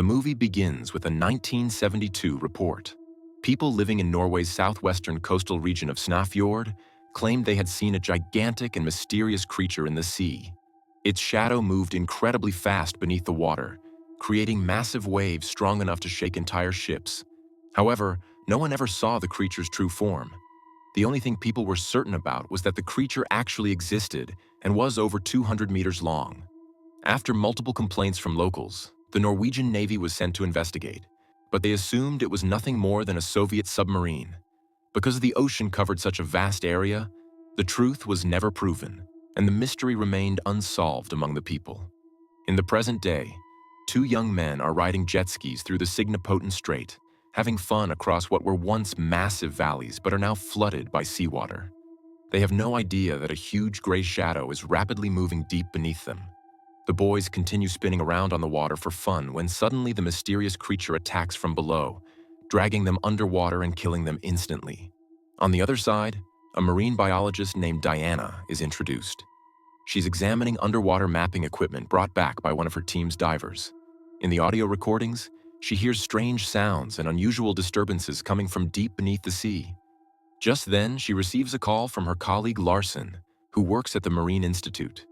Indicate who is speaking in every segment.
Speaker 1: The movie begins with a 1972 report. People living in Norway's southwestern coastal region of Fjord claimed they had seen a gigantic and mysterious creature in the sea. Its shadow moved incredibly fast beneath the water, creating massive waves strong enough to shake entire ships. However, no one ever saw the creature's true form. The only thing people were certain about was that the creature actually existed and was over 200 meters long. After multiple complaints from locals, the Norwegian Navy was sent to investigate, but they assumed it was nothing more than a Soviet submarine. Because the ocean covered such a vast area, the truth was never proven, and the mystery remained unsolved among the people. In the present day, two young men are riding jet skis through the Signapoten Strait, having fun across what were once massive valleys but are now flooded by seawater. They have no idea that a huge gray shadow is rapidly moving deep beneath them. The boys continue spinning around on the water for fun when suddenly the mysterious creature attacks from below, dragging them underwater and killing them instantly. On the other side, a marine biologist named Diana is introduced. She's examining underwater mapping equipment brought back by one of her team's divers. In the audio recordings, she hears strange sounds and unusual disturbances coming from deep beneath the sea. Just then, she receives a call from her colleague Larson, who works at the Marine Institute.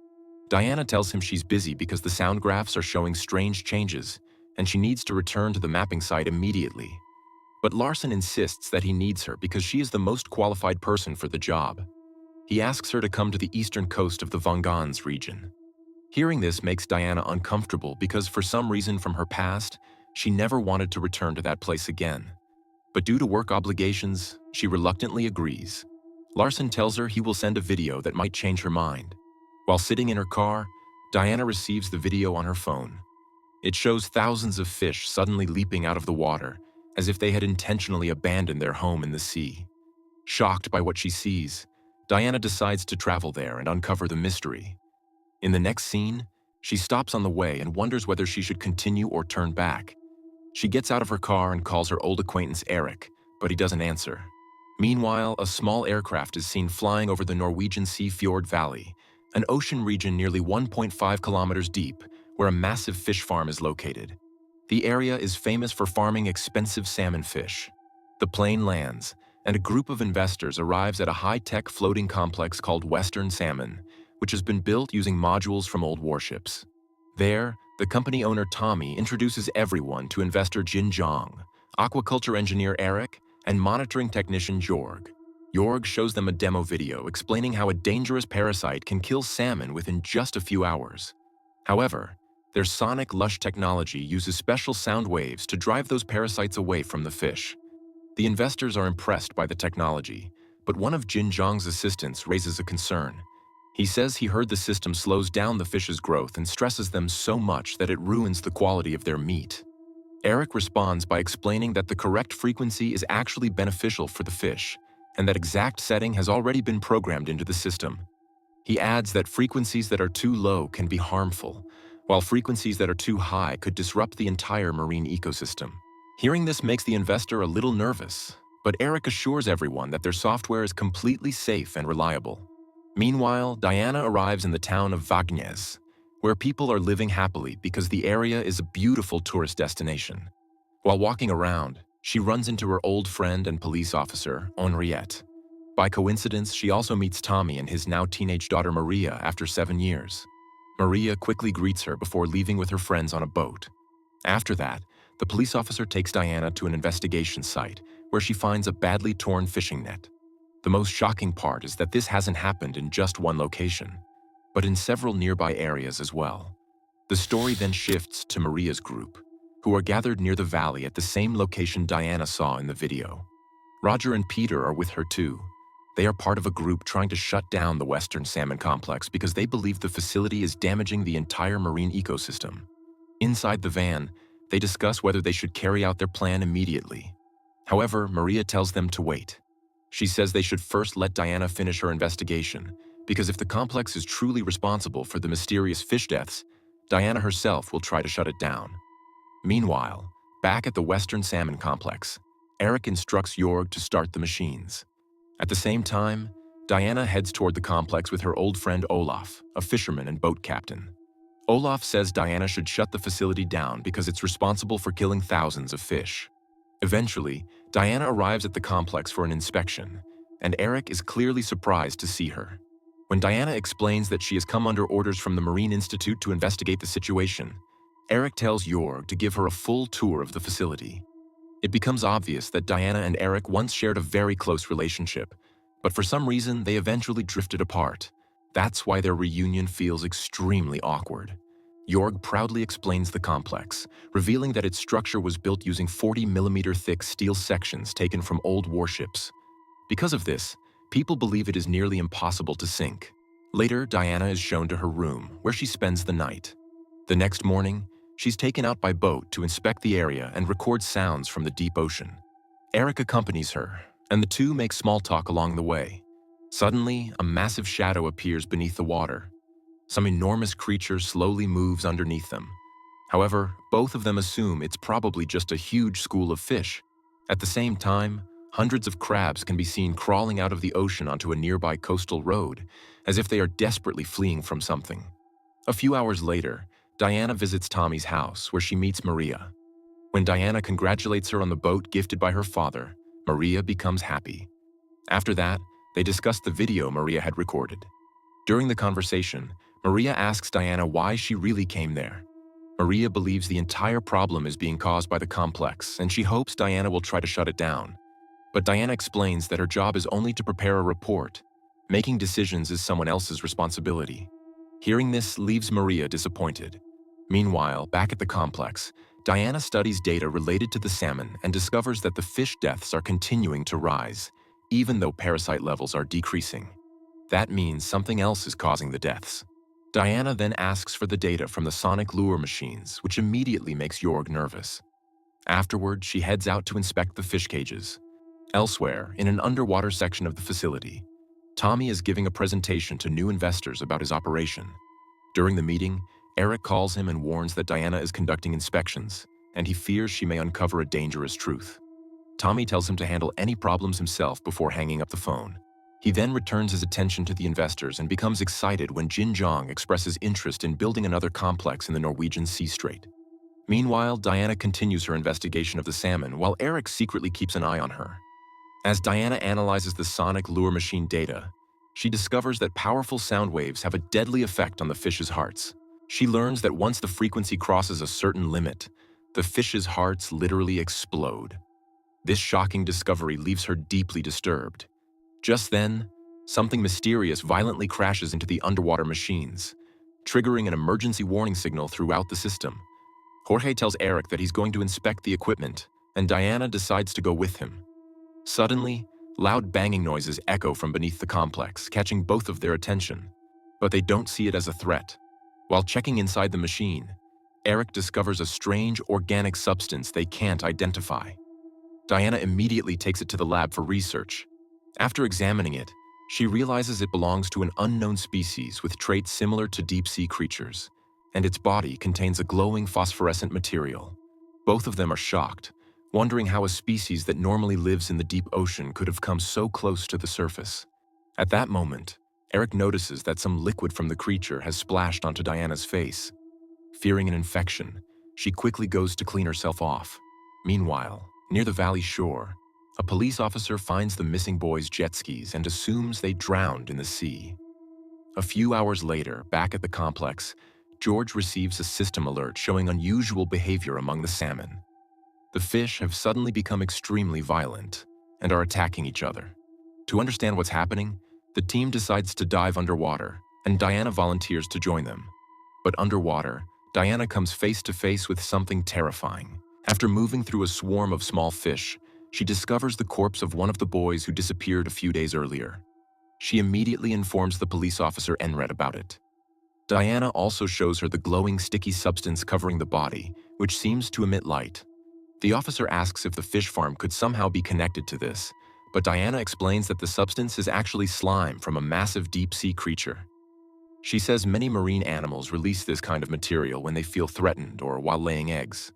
Speaker 1: Diana tells him she's busy because the sound graphs are showing strange changes, and she needs to return to the mapping site immediately. But Larson insists that he needs her because she is the most qualified person for the job. He asks her to come to the eastern coast of the Vangans region. Hearing this makes Diana uncomfortable because for some reason from her past, she never wanted to return to that place again. But due to work obligations, she reluctantly agrees. Larson tells her he will send a video that might change her mind. While sitting in her car, Diana receives the video on her phone. It shows thousands of fish suddenly leaping out of the water, as if they had intentionally abandoned their home in the sea. Shocked by what she sees, Diana decides to travel there and uncover the mystery. In the next scene, she stops on the way and wonders whether she should continue or turn back. She gets out of her car and calls her old acquaintance Eric, but he doesn't answer. Meanwhile, a small aircraft is seen flying over the Norwegian fjord valley, an ocean region nearly 1.5 kilometers deep, where a massive fish farm is located. The area is famous for farming expensive salmon fish. The plane lands, and a group of investors arrives at a high-tech floating complex called Western Salmon, which has been built using modules from old warships. There, the company owner Tommy introduces everyone to investor Jin Jong, aquaculture engineer Eric, and monitoring technician Jorg. Jorg shows them a demo video explaining how a dangerous parasite can kill salmon within just a few hours. However, their sonic lush technology uses special sound waves to drive those parasites away from the fish. The investors are impressed by the technology, but one of Jin Jong's assistants raises a concern. He says he heard the system slows down the fish's growth and stresses them so much that it ruins the quality of their meat. Eric responds by explaining that the correct frequency is actually beneficial for the fish, and that exact setting has already been programmed into the system. He adds that frequencies that are too low can be harmful, while frequencies that are too high could disrupt the entire marine ecosystem. Hearing this makes the investor a little nervous, but Eric assures everyone that their software is completely safe and reliable. Meanwhile, Diana arrives in the town of Vagnes, where people are living happily because the area is a beautiful tourist destination. While walking around, she runs into her old friend and police officer, Henriette. By coincidence, she also meets Tommy and his now teenage daughter Maria after 7 years. Maria quickly greets her before leaving with her friends on a boat. After that, the police officer takes Diana to an investigation site where she finds a badly torn fishing net. The most shocking part is that this hasn't happened in just one location, but in several nearby areas as well. The story then shifts to Maria's group, who are gathered near the valley at the same location Diana saw in the video. Roger and Peter are with her too. They are part of a group trying to shut down the Western Salmon Complex because they believe the facility is damaging the entire marine ecosystem. Inside the van, they discuss whether they should carry out their plan immediately. However, Maria tells them to wait. She says they should first let Diana finish her investigation, because if the complex is truly responsible for the mysterious fish deaths, Diana herself will try to shut it down. Meanwhile, back at the Western Salmon Complex, Eric instructs Jorg to start the machines. At the same time, Diana heads toward the complex with her old friend Olaf, a fisherman and boat captain. Olaf says Diana should shut the facility down because it's responsible for killing thousands of fish. Eventually, Diana arrives at the complex for an inspection, and Eric is clearly surprised to see her. When Diana explains that she has come under orders from the Marine Institute to investigate the situation, Eric tells Jorg to give her a full tour of the facility. It becomes obvious that Diana and Eric once shared a very close relationship, but for some reason they eventually drifted apart. That's why their reunion feels extremely awkward. Jorg proudly explains the complex, revealing that its structure was built using 40mm thick steel sections taken from old warships. Because of this, people believe it is nearly impossible to sink. Later, Diana is shown to her room, where she spends the night. The next morning, she's taken out by boat to inspect the area and record sounds from the deep ocean. Eric accompanies her, and the two make small talk along the way. Suddenly, a massive shadow appears beneath the water. Some enormous creature slowly moves underneath them. However, both of them assume it's probably just a huge school of fish. At the same time, hundreds of crabs can be seen crawling out of the ocean onto a nearby coastal road, as if they are desperately fleeing from something. A few hours later, Diana visits Tommy's house, where she meets Maria. When Diana congratulates her on the boat gifted by her father, Maria becomes happy. After that, they discuss the video Maria had recorded. During the conversation, Maria asks Diana why she really came there. Maria believes the entire problem is being caused by the complex, and she hopes Diana will try to shut it down. But Diana explains that her job is only to prepare a report. Making decisions is someone else's responsibility. Hearing this leaves Maria disappointed. Meanwhile, back at the complex, Diana studies data related to the salmon and discovers that the fish deaths are continuing to rise, even though parasite levels are decreasing. That means something else is causing the deaths. Diana then asks for the data from the sonic lure machines, which immediately makes Jorg nervous. Afterward, she heads out to inspect the fish cages. Elsewhere, in an underwater section of the facility, Tommy is giving a presentation to new investors about his operation. During the meeting, Eric calls him and warns that Diana is conducting inspections, and he fears she may uncover a dangerous truth. Tommy tells him to handle any problems himself before hanging up the phone. He then returns his attention to the investors and becomes excited when Jin Jong expresses interest in building another complex in the Norwegian Sea Strait. Meanwhile, Diana continues her investigation of the salmon while Eric secretly keeps an eye on her. As Diana analyzes the sonic lure machine data, she discovers that powerful sound waves have a deadly effect on the fish's hearts. She learns that once the frequency crosses a certain limit, the fish's hearts literally explode. This shocking discovery leaves her deeply disturbed. Just then, something mysterious violently crashes into the underwater machines, triggering an emergency warning signal throughout the system. Jorge tells Eric that he's going to inspect the equipment, and Diana decides to go with him. Suddenly, loud banging noises echo from beneath the complex, catching both of their attention. But they don't see it as a threat. While checking inside the machine, Eric discovers a strange organic substance they can't identify. Diana immediately takes it to the lab for research. After examining it, she realizes it belongs to an unknown species with traits similar to deep-sea creatures, and its body contains a glowing phosphorescent material. Both of them are shocked, wondering how a species that normally lives in the deep ocean could have come so close to the surface. At that moment, Eric notices that some liquid from the creature has splashed onto Diana's face. Fearing an infection, she quickly goes to clean herself off. Meanwhile, near the valley shore, a police officer finds the missing boys' jet skis and assumes they drowned in the sea. A few hours later, back at the complex, George receives a system alert showing unusual behavior among the salmon. The fish have suddenly become extremely violent and are attacking each other. To understand what's happening, the team decides to dive underwater, and Diana volunteers to join them. But underwater, Diana comes face to face with something terrifying. After moving through a swarm of small fish, she discovers the corpse of one of the boys who disappeared a few days earlier. She immediately informs the police officer Enred about it. Diana also shows her the glowing sticky substance covering the body, which seems to emit light. The officer asks if the fish farm could somehow be connected to this, but Diana explains that the substance is actually slime from a massive deep-sea creature. She says many marine animals release this kind of material when they feel threatened or while laying eggs.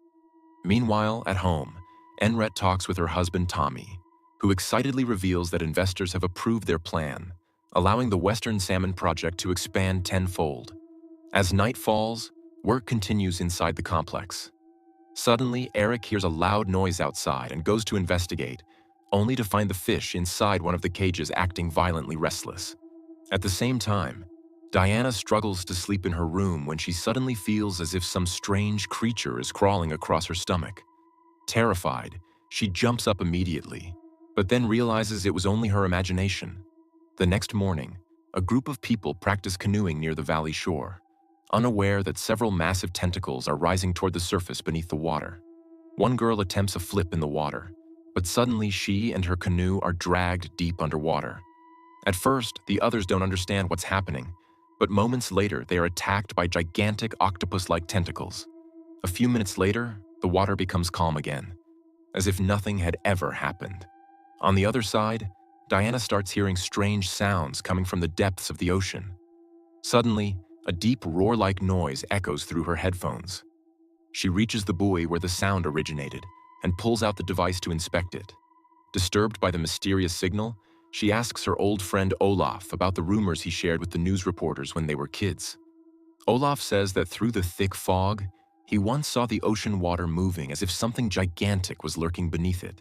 Speaker 1: Meanwhile, at home, Enret talks with her husband Tommy, who excitedly reveals that investors have approved their plan, allowing the Western Salmon project to expand tenfold. As night falls, Work continues inside the complex. Suddenly, Eric hears a loud noise outside and goes to investigate, only to find the fish inside one of the cages acting violently restless. At the same time, Diana struggles to sleep in her room when she suddenly feels as if some strange creature is crawling across her stomach. Terrified, she jumps up immediately, but then realizes it was only her imagination. The next morning, a group of people practice canoeing near the valley shore, unaware that several massive tentacles are rising toward the surface beneath the water. One girl attempts a flip in the water, but suddenly she and her canoe are dragged deep underwater. At first, the others don't understand what's happening, but moments later they are attacked by gigantic octopus-like tentacles. A few minutes later, the water becomes calm again, as if nothing had ever happened. On the other side, Diana starts hearing strange sounds coming from the depths of the ocean. Suddenly, a deep roar-like noise echoes through her headphones. She reaches the buoy where the sound originated and pulls out the device to inspect it. Disturbed by the mysterious signal, she asks her old friend Olaf about the rumors he shared with the news reporters when they were kids. Olaf says that through the thick fog, he once saw the ocean water moving as if something gigantic was lurking beneath it.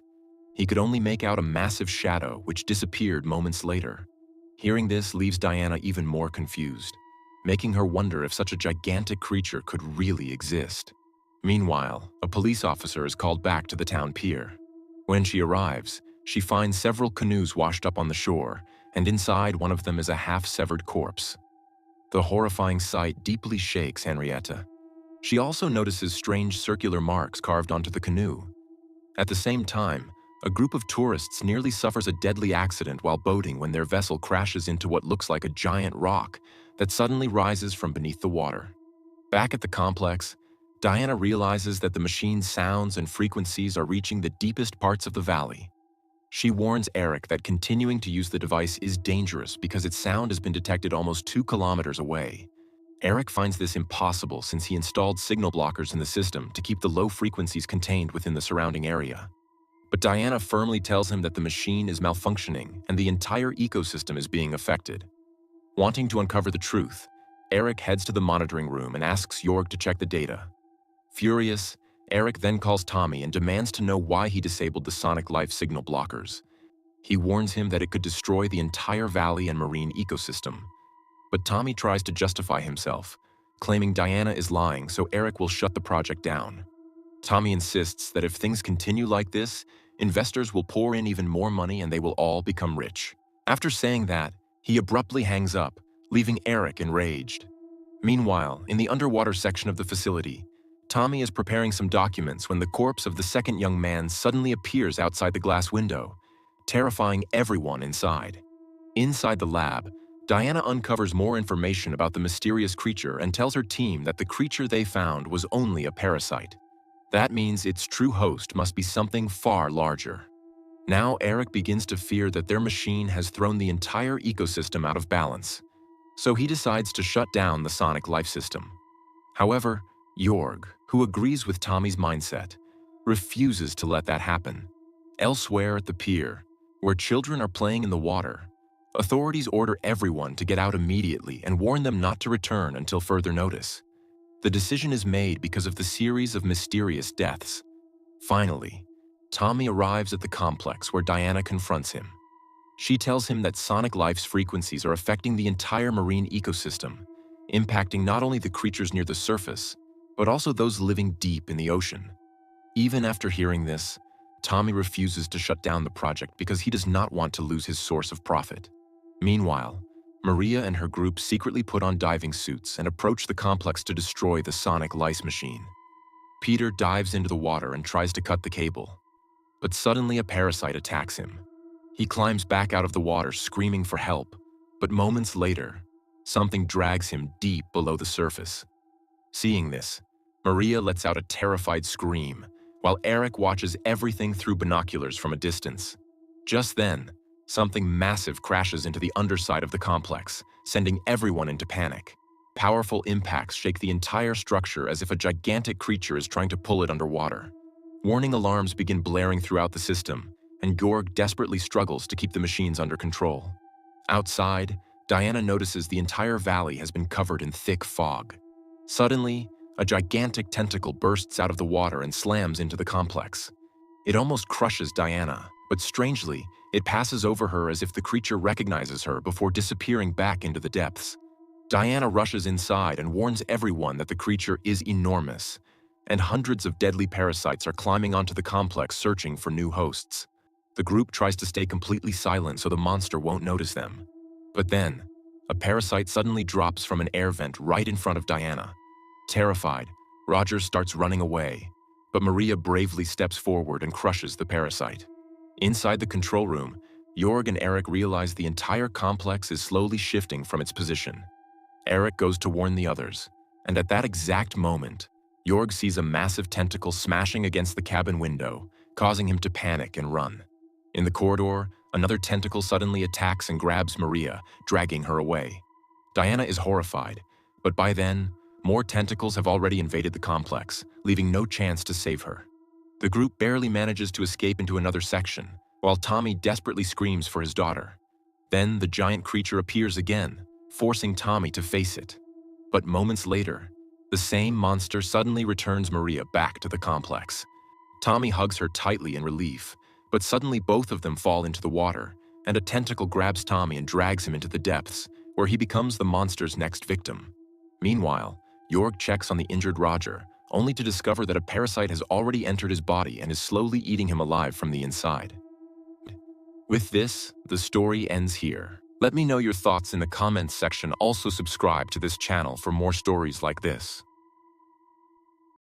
Speaker 1: He could only make out a massive shadow which disappeared moments later. Hearing this leaves Diana even more confused, making her wonder if such a gigantic creature could really exist. Meanwhile, a police officer is called back to the town pier. When she arrives, she finds several canoes washed up on the shore, and inside one of them is a half-severed corpse. The horrifying sight deeply shakes Henrietta. She also notices strange circular marks carved onto the canoe. At the same time, a group of tourists nearly suffers a deadly accident while boating when their vessel crashes into what looks like a giant rock that suddenly rises from beneath the water. Back at the complex, Diana realizes that the machine's sounds and frequencies are reaching the deepest parts of the valley. She warns Eric that continuing to use the device is dangerous because its sound has been detected almost 2 kilometers away. Eric finds this impossible since he installed signal blockers in the system to keep the low frequencies contained within the surrounding area. But Diana firmly tells him that the machine is malfunctioning and the entire ecosystem is being affected. Wanting to uncover the truth, Eric heads to the monitoring room and asks Jorg to check the data. Furious, Eric then calls Tommy and demands to know why he disabled the sonic life signal blockers. He warns him that it could destroy the entire valley and marine ecosystem. But Tommy tries to justify himself, claiming Diana is lying so Eric will shut the project down. Tommy insists that if things continue like this, investors will pour in even more money and they will all become rich. After saying that, he abruptly hangs up, leaving Eric enraged. Meanwhile, in the underwater section of the facility, Tommy is preparing some documents when the corpse of the second young man suddenly appears outside the glass window, terrifying everyone inside. Inside the lab, Diana uncovers more information about the mysterious creature and tells her team that the creature they found was only a parasite. That means its true host must be something far larger. Now Eric begins to fear that their machine has thrown the entire ecosystem out of balance, so he decides to shut down the sonic life system. However, Jorg, who agrees with Tommy's mindset, refuses to let that happen. Elsewhere at the pier, where children are playing in the water, authorities order everyone to get out immediately and warn them not to return until further notice. The decision is made because of the series of mysterious deaths. Finally, Tommy arrives at the complex where Diana confronts him. She tells him that sonic life's frequencies are affecting the entire marine ecosystem, impacting not only the creatures near the surface, but also those living deep in the ocean. Even after hearing this, Tommy refuses to shut down the project because he does not want to lose his source of profit. Meanwhile, Maria and her group secretly put on diving suits and approach the complex to destroy the sonic lice machine. Peter dives into the water and tries to cut the cable, but suddenly a parasite attacks him. He climbs back out of the water screaming for help, but moments later, something drags him deep below the surface. Seeing this, Maria lets out a terrified scream, while Eric watches everything through binoculars from a distance. Just then, something massive crashes into the underside of the complex, sending everyone into panic. Powerful impacts shake the entire structure as if a gigantic creature is trying to pull it underwater. Warning alarms begin blaring throughout the system, and Jorg desperately struggles to keep the machines under control. Outside, Diana notices the entire valley has been covered in thick fog. Suddenly, A gigantic tentacle bursts out of the water and slams into the complex. It almost crushes Diana, but strangely, it passes over her as if the creature recognizes her before disappearing back into the depths. Diana rushes inside and warns everyone that the creature is enormous, and hundreds of deadly parasites are climbing onto the complex searching for new hosts. The group tries to stay completely silent so the monster won't notice them. But then, a parasite suddenly drops from an air vent right in front of Diana. Terrified, Roger starts running away, but Maria bravely steps forward and crushes the parasite. Inside the control room, Jorg and Eric realize the entire complex is slowly shifting from its position. Eric goes to warn the others, and at that exact moment, Jorg sees a massive tentacle smashing against the cabin window, causing him to panic and run. In the corridor, another tentacle suddenly attacks and grabs Maria, dragging her away. Diana is horrified, but by then, more tentacles have already invaded the complex, leaving no chance to save her. The group barely manages to escape into another section, while Tommy desperately screams for his daughter. Then the giant creature appears again, forcing Tommy to face it. But moments later, the same monster suddenly returns Maria back to the complex. Tommy hugs her tightly in relief, but suddenly both of them fall into the water, and a tentacle grabs Tommy and drags him into the depths, where he becomes the monster's next victim. Meanwhile, Jorg checks on the injured Roger, only to discover that a parasite has already entered his body and is slowly eating him alive from the inside. With this, the story ends here. Let me know your thoughts in the comments section. Also subscribe to this channel for more stories like this.